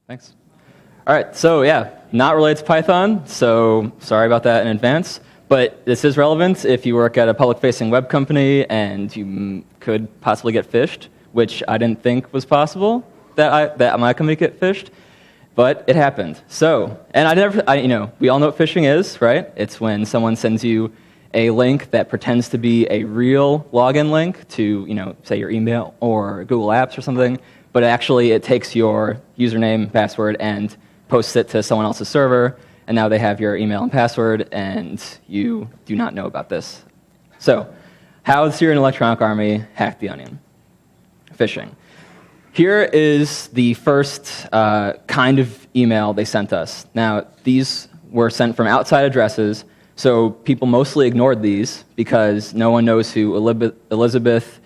Thanks. All right, so yeah, not related to Python, so sorry about that in advance. But this is relevant if you work at a public-facing web company and you could possibly get phished, which I didn't think was possible that my company get phished, but it happened. So, and we all know what phishing is, right? It's when someone sends you a link that pretends to be a real login link to, say your email or Google Apps or something, but actually it takes your username, password, and posts it to someone else's server, and now they have your email and password, and you do not know about this. So, how the Syrian Electronic Army hacked the Onion. Phishing. Here is the first kind of email they sent us. Now, these were sent from outside addresses, so people mostly ignored these because no one knows who Elizabeth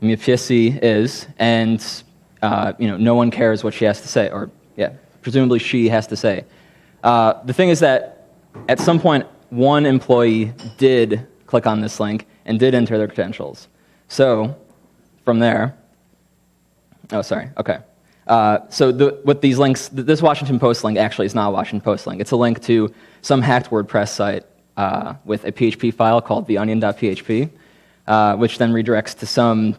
Mufisi is, and no one cares what she has to say, or presumably she has to say. The thing is that at some point, one employee did click on this link and did enter their credentials. So from there, with these links, this Washington Post link actually is not a Washington Post link. It's a link to some hacked WordPress site with a PHP file called theonion.php, which then redirects to some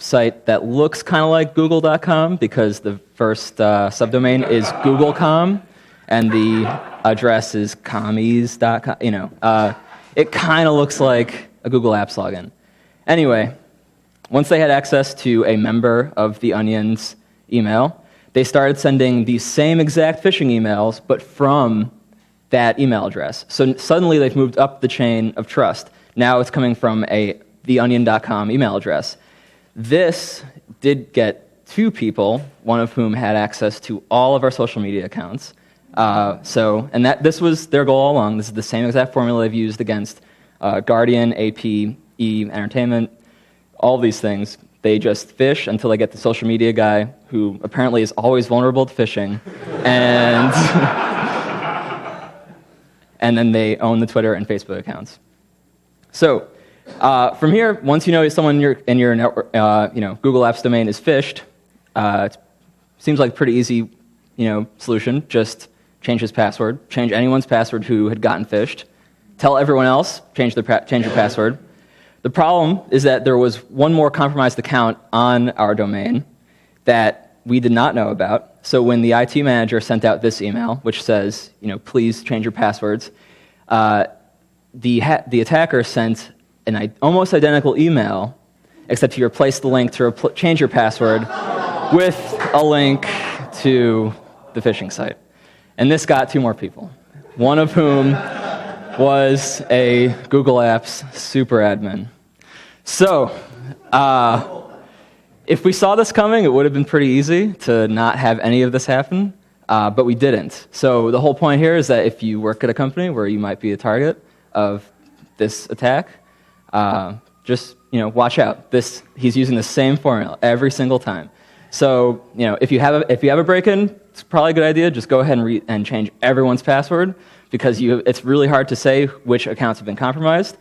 site that looks kind of like google.com because the first subdomain is google.com and the address is commies.com. It kind of looks like a Google Apps login. Anyway, once they had access to a member of the Onion's email, they started sending these same exact phishing emails, but from that email address. So suddenly they've moved up the chain of trust. Now it's coming from theonion.com email address. This did get 2 people, one of whom had access to all of our social media accounts. This was their goal all along. This is the same exact formula they've used against Guardian, AP, E, Entertainment, all these things. They just phish until they get the social media guy, who apparently is always vulnerable to phishing, and and then they own the Twitter and Facebook accounts. So from here, once you know someone in your network, Google Apps domain is phished, it seems like a pretty easy solution. Just change his password, change anyone's password who had gotten phished, tell everyone else, change your password. The problem is that there was one more compromised account on our domain that we did not know about. So when the IT manager sent out this email, which says, please change your passwords, the attacker sent an almost identical email, except he replaced the link to change your password with a link to the phishing site. And this got 2 more people, one of whom was a Google Apps super admin. So, if we saw this coming, it would have been pretty easy to not have any of this happen, but we didn't. So the whole point here is that if you work at a company where you might be a target of this attack, just watch out. He's using the same formula every single time. So if you have a break-in, it's probably a good idea. Just go ahead and change everyone's password because it's really hard to say which accounts have been compromised.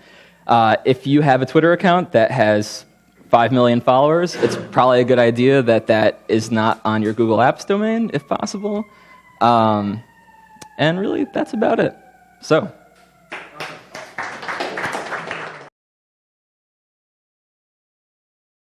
If you have a Twitter account that has 5 million followers, it's probably a good idea that is not on your Google Apps domain, if possible. And really, that's about it. So.